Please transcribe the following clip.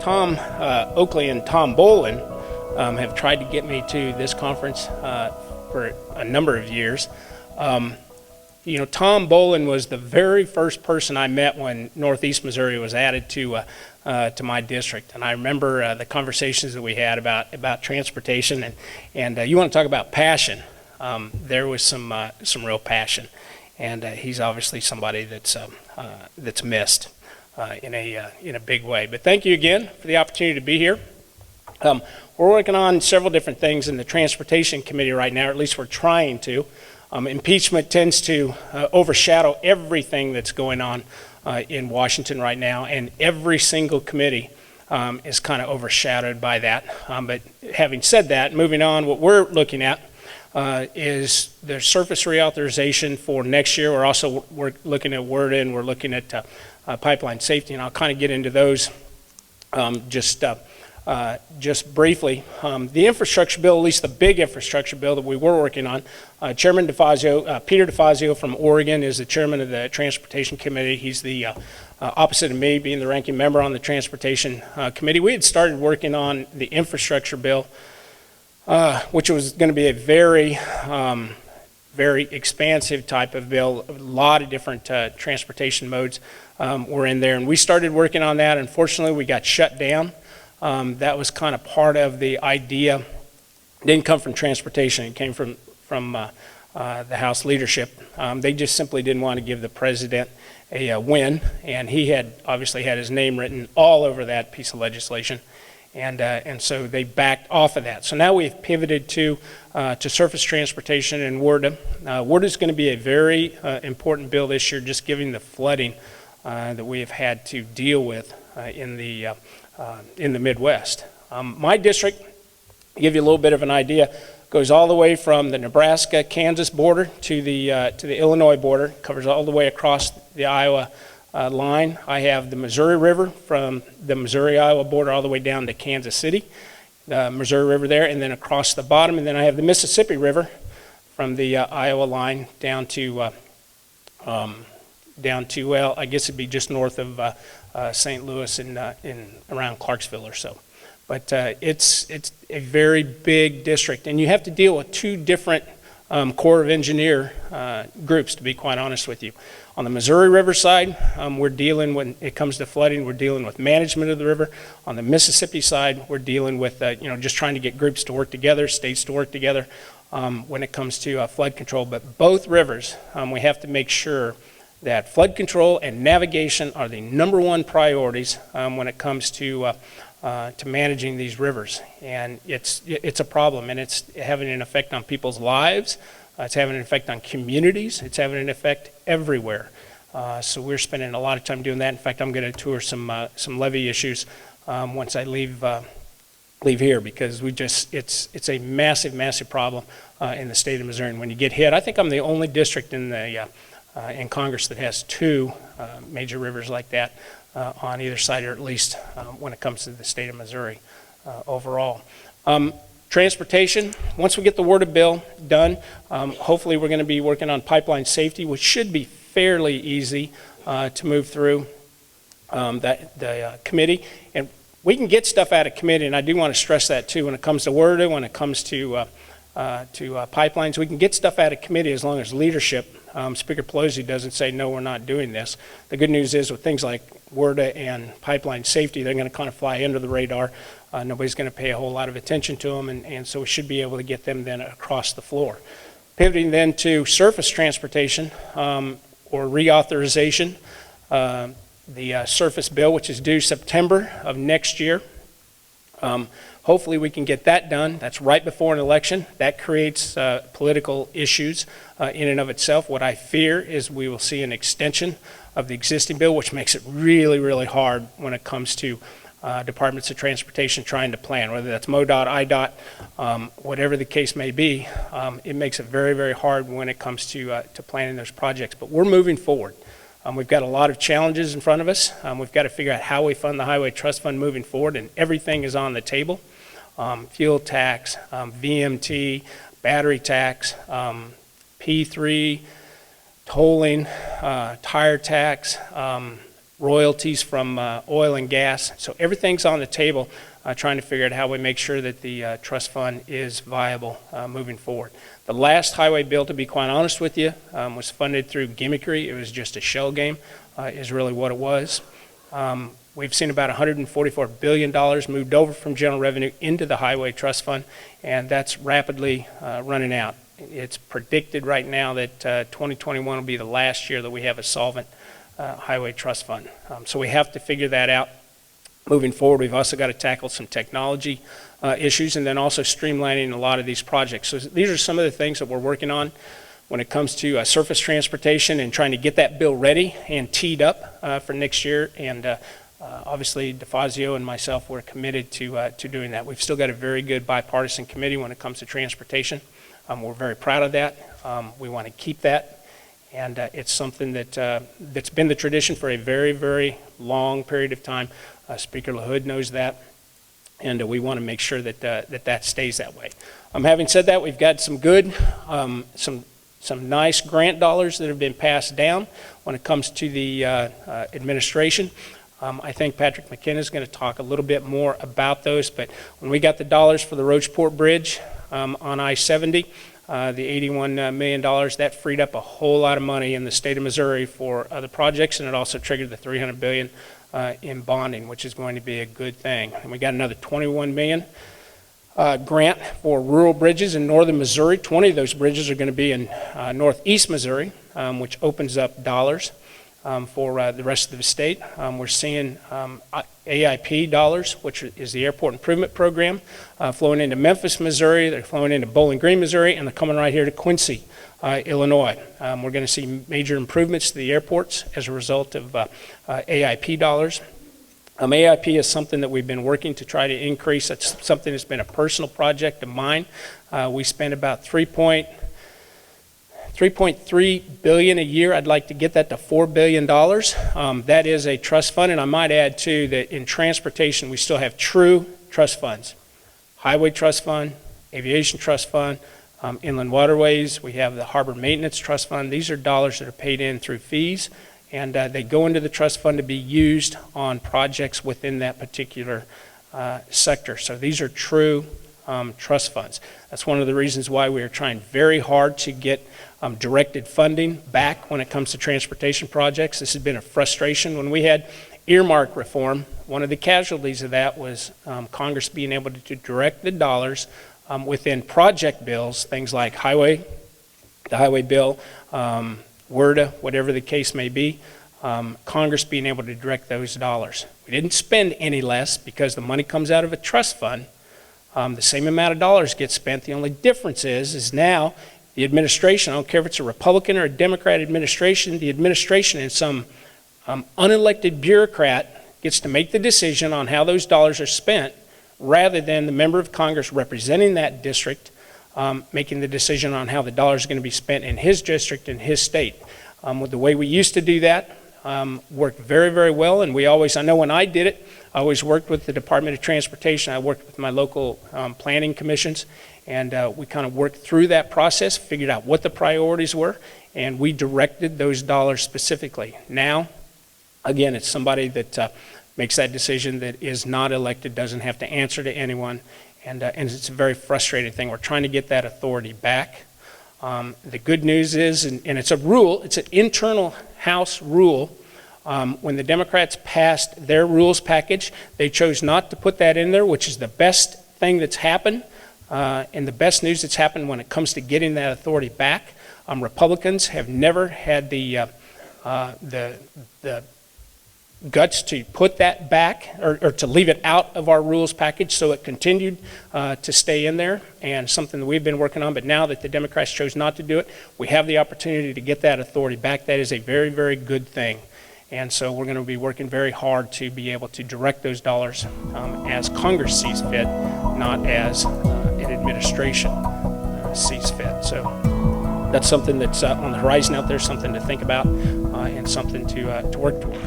Tom Oakley and Tom Bolin have tried to get me to this conference for a number of years. You know, Tom Bolin was the very first person I met when Northeast Missouri was added to my district, and I remember the conversations that we had about transportation. And you want to talk about passion? There was some real passion, and he's obviously somebody that's missed in a big way. But thank you again for the opportunity to be here. We're working on several different things in the Transportation Committee right now, or at least we're trying to. Impeachment tends to overshadow everything that's going on in Washington right now, and every single committee is kind of overshadowed by that. But having said that, moving on, what we're looking at is the surface reauthorization for next year. We're looking at WRDA, and we're looking at pipeline safety, and I'll kind of get into those just briefly. The infrastructure bill, at least the big infrastructure bill that we were working on, Chairman DeFazio, Peter DeFazio from Oregon is the chairman of the Transportation Committee. He's the opposite of me, being the ranking member on the Transportation Committee. We had started working on the infrastructure bill, which was going to be a very expansive type of bill. A lot of different transportation modes were in there, and we started working on that. Unfortunately, we got shut down. That was kind of part of the idea. It didn't come from transportation. It came from the House leadership. They just simply didn't want to give the president a win, and he had obviously had his name written all over that piece of legislation, and so they backed off of that. So now we've pivoted to surface transportation and WRDA. WRDA is going to be a very important bill this year, just given the flooding that we have had to deal with in the Midwest. My district, to give you a little bit of an idea, goes all the way from the Nebraska-Kansas border to the Illinois border, covers all the way across the Iowa line. I have the Missouri River from the Missouri-Iowa border all the way down to Kansas City, the Missouri River there, and then across the bottom, and then I have the Mississippi River from the Iowa line down to, well, I guess it'd be just north of St. Louis in around Clarksville or so. But it's a very big district, and you have to deal with two different Corps of Engineer groups, to be quite honest with you. On the Missouri River side, we're dealing, when it comes to flooding, we're dealing with management of the river. On the Mississippi side, we're dealing with just trying to get groups to work together, states to work together when it comes to flood control. But both rivers, we have to make sure that flood control and navigation are the #1 priorities when it comes to managing these rivers. And it's a problem, and it's having an effect on people's lives. It's having an effect on communities. It's having an effect everywhere. So we're spending a lot of time doing that. In fact, I'm going to tour some levee issues once I leave here, because it's a massive problem in the state of Missouri. And when you get hit, I think I'm the only district in Congress that has two major rivers like that on either side, or at least when it comes to the state of Missouri overall. Transportation, once we get the WRDA bill done, hopefully we're going to be working on pipeline safety, which should be fairly easy to move through the committee. And we can get stuff out of committee, and I do want to stress that too. When it comes to WRDA, when it comes to pipelines, we can get stuff out of committee as long as leadership, Speaker Pelosi, doesn't say, no, we're not doing this. The good news is with things like WRDA and pipeline safety, they're going to kind of fly under the radar. Nobody's going to pay a whole lot of attention to them, and so we should be able to get them then across the floor. Pivoting then to surface transportation or reauthorization, the surface bill, which is due September of next year. Hopefully we can get that done. That's right before an election. That creates political issues in and of itself. What I fear is we will see an extension of the existing bill, which makes it really hard when it comes to departments of transportation trying to plan, whether that's MoDOT, IDOT, whatever the case may be. It makes it very hard when it comes to planning those projects. But we're moving forward. We've got a lot of challenges in front of us. We've got to figure out how we fund the Highway Trust Fund moving forward, and everything is on the table. Fuel tax, VMT, battery tax, P3, tolling, tire tax, royalties from oil and gas. So everything's on the table, trying to figure out how we make sure that the trust fund is viable moving forward. The last highway bill, to be quite honest with you, was funded through gimmickry. It was just a shell game, is really what it was. We've seen about $144 billion moved over from general revenue into the highway trust fund, and that's rapidly running out. It's predicted right now that 2021 will be the last year that we have a solvent highway trust fund. So we have to figure that out moving forward. We've also got to tackle some technology issues, and then also streamlining a lot of these projects. So these are some of the things that we're working on when it comes to surface transportation and trying to get that bill ready and teed up for next year. And obviously, DeFazio and myself, we're committed to doing that. We've still got a very good bipartisan committee when it comes to transportation. We're very proud of that. We want to keep that. And it's something that's been the tradition for a very, very long period of time. Speaker LaHood knows that, and we want to make sure that that stays that way. Having said that, we've got some good, some nice grant dollars that have been passed down when it comes to the administration. I think Patrick McKenna is going to talk a little bit more about those, but when we got the dollars for the Roachport Bridge on I-70, the $81 million, that freed up a whole lot of money in the state of Missouri for other projects, and it also triggered the $300 billion in bonding, which is going to be a good thing. And we got another $21 million grant for rural bridges in northern Missouri. 20 of those bridges are going to be in northeast Missouri, which opens up dollars for the rest of the state. We're seeing AIP dollars, which is the Airport Improvement Program, flowing into Memphis, Missouri. They're flowing into Bowling Green, Missouri, and they're coming right here to Quincy, Illinois. We're going to see major improvements to the airports as a result of AIP dollars. AIP is something that we've been working to try to increase. That's something that's been a personal project of mine. We spend about $3.3 billion a year. I'd like to get that to $4 billion. That is a trust fund, and I might add too that in transportation we still have true trust funds. Highway trust fund, aviation trust fund, inland waterways. We have the harbor maintenance trust fund. These are dollars that are paid in through fees, and they go into the trust fund to be used on projects within that particular sector. So these are true trust funds. That's one of the reasons why we are trying very hard to get directed funding back when it comes to transportation projects. This has been a frustration. When we had earmark reform, one of the casualties of that was Congress being able to direct the dollars within project bills, things like the highway bill, WRDA, whatever the case may be, Congress being able to direct those dollars. We didn't spend any less because the money comes out of a trust fund. The same amount of dollars gets spent. The only difference is now the administration, I don't care if it's a Republican or a Democrat administration, the administration and some unelected bureaucrat gets to make the decision on how those dollars are spent rather than the member of Congress representing that district making the decision on how the dollars are going to be spent in his district and his state. With the way we used to do that worked very, very well, and I know when I did it, I always worked with the Department of Transportation. I worked with my local planning commissions, and we kind of worked through that process, figured out what the priorities were, and we directed those dollars specifically. Now, again, it's somebody that makes that decision that is not elected, doesn't have to answer to anyone, and it's a very frustrating thing. We're trying to get that authority back. The good news is, and it's a rule, it's an internal House rule. When the Democrats passed their rules package, they chose not to put that in there, which is the best thing that's happened, and the best news that's happened when it comes to getting that authority back. Republicans have never had the guts to put that back or to leave it out of our rules package, so it continued to stay in there, and something that we've been working on. But now that the Democrats chose not to do it, we have the opportunity to get that authority back. That is a very, very good thing. And so we're going to be working very hard to be able to direct those dollars as Congress sees fit, not as an administration sees fit. So that's something that's on the horizon out there, something to think about, and something to work towards.